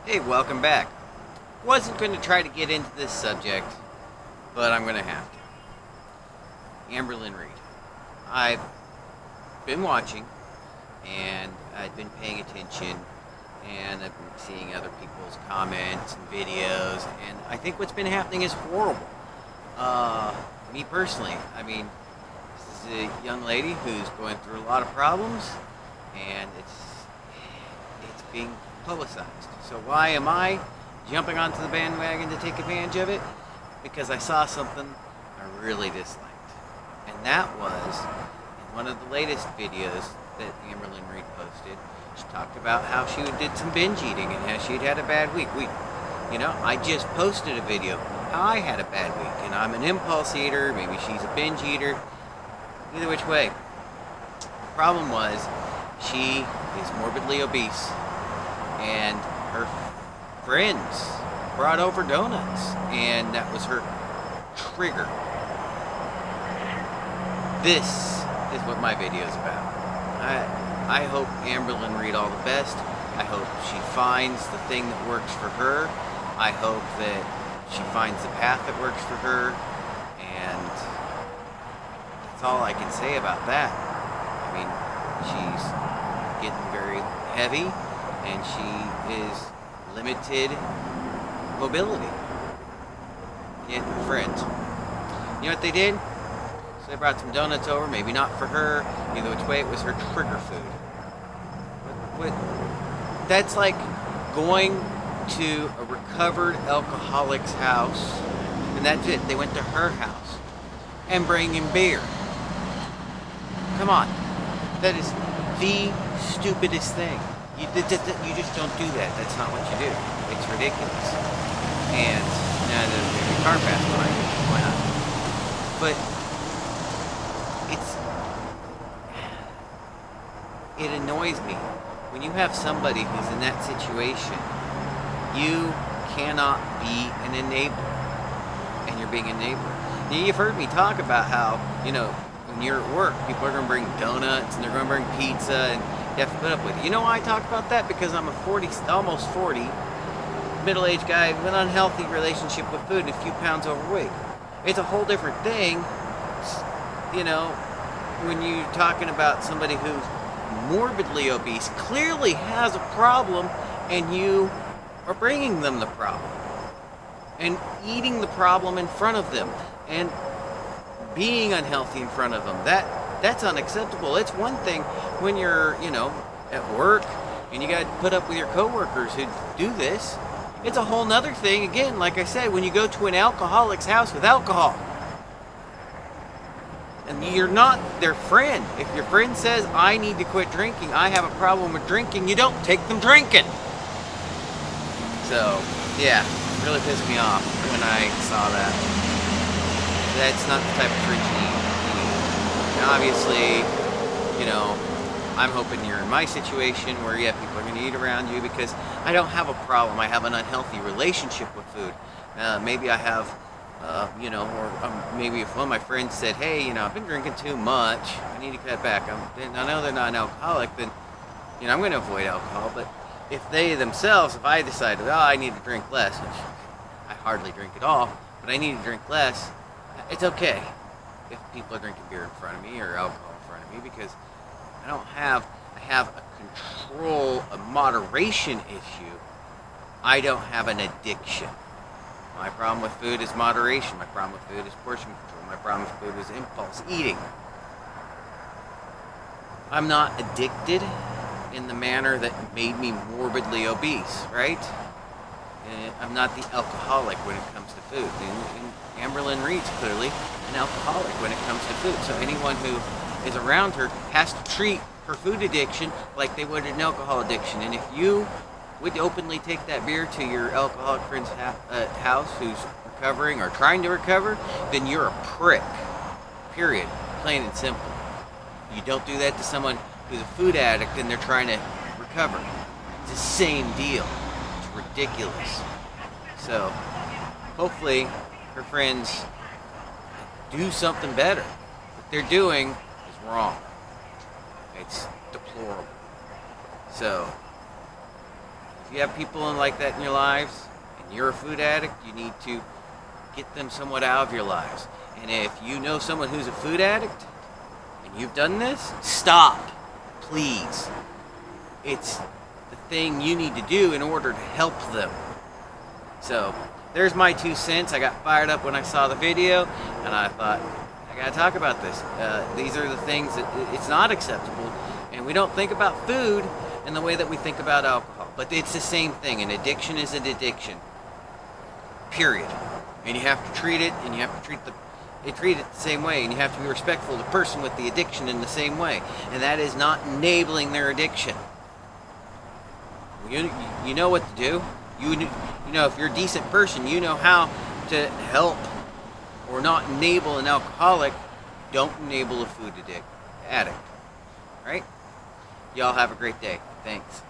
Hey, welcome back. Wasn't going to try to get into this subject, but I'm going to have to. Amberlynn Reid. I've been watching, and I've been paying attention, and I've been seeing other people's comments and videos, and I think what's been happening is horrible. Me personally, this is a young lady who's going through a lot of problems, and it's being publicized. So why am I jumping onto the bandwagon to take advantage of it? Because I saw something I really disliked. And that was in one of the latest videos that Amberlynn Reid posted. She talked about how she did some binge eating and how she'd had a bad week. I just posted a video how I had a bad week, and I'm an impulse eater, maybe she's a binge eater. Either which way. The problem was she is morbidly obese, and her friends brought over donuts, and that was her trigger. This is what my video is about. I hope Amberlynn Reid all the best. I hope she finds the thing that works for her. I hope that she finds the path that works for her, and that's all I can say about that. She's getting very heavy, and she is limited mobility. Yeah, friends. You know what they did? So they brought some donuts over, maybe not for her, either which way, it was her trigger food. That's like going to a recovered alcoholic's house, and that's it. They went to her house and bringing beer. Come on. That is the stupidest thing. You just don't do that. That's not what you do. It's ridiculous. And now the car passed by. Why not? But it annoys me when you have somebody who's in that situation. You cannot be an enabler, and you're being an enabler. You've heard me talk about how, when you're at work, people are going to bring donuts and they're going to bring pizza, and you have to put up with it. You know why I talk about that? Because I'm almost 40, middle-aged guy with an unhealthy relationship with food and a few pounds overweight. It's a whole different thing, when you're talking about somebody who's morbidly obese, clearly has a problem, and you are bringing them the problem and eating the problem in front of them and being unhealthy in front of them. That's unacceptable. It's one thing when you're, at work and you got to put up with your coworkers who do this. It's a whole nother thing, again, like I said, when you go to an alcoholic's house with alcohol. And you're not their friend. If your friend says, I need to quit drinking, I have a problem with drinking, you don't take them drinking. So, yeah, it really pissed me off when I saw that. That's not the type of drinking you need. Now, obviously, I'm hoping you're in my situation where, people are going to eat around you, because I don't have a problem. I have an unhealthy relationship with food. Maybe I have, maybe if one of my friends said, hey, I've been drinking too much, I need to cut back. I know they're not an alcoholic, then, I'm going to avoid alcohol. But if I decided, I need to drink less, which I hardly drink at all, but I need to drink less, it's okay if people are drinking beer in front of me or alcohol in front of me, because I have a moderation issue. I don't have an addiction. My problem with food is moderation. My problem with food is portion control. My problem with food is impulse eating. I'm not addicted in the manner that made me morbidly obese, right? I'm not the alcoholic when it comes to food. And Amberlynn Reid's clearly an alcoholic when it comes to food. So anyone who is around her has to treat her food addiction like they would an alcohol addiction. And if you would openly take that beer to your alcoholic friend's house who's recovering or trying to recover, then you're a prick. Period. Plain and simple. You don't do that to someone who's a food addict and they're trying to recover. It's the same deal. It's ridiculous. So, hopefully, her friends do something better. What they're doing is wrong. It's deplorable. So, If you have people like that in your lives, and you're a food addict, you need to get them somewhat out of your lives. And if you know someone who's a food addict, and you've done this, stop, please. It's the thing you need to do in order to help them. So, there's my 2 cents. I got fired up when I saw the video, and I thought, I gotta talk about this. These are the things that it's not acceptable, and we don't think about food in the way that we think about alcohol. But it's the same thing. An addiction is an addiction. Period. And you have to treat it, and you have to treat it the same way, and you have to be respectful of the person with the addiction in the same way. And that is not enabling their addiction. You know what to do. You know, if you're a decent person, you know how to help or not enable an alcoholic. Don't enable a food addict. Right? Y'all have a great day. Thanks.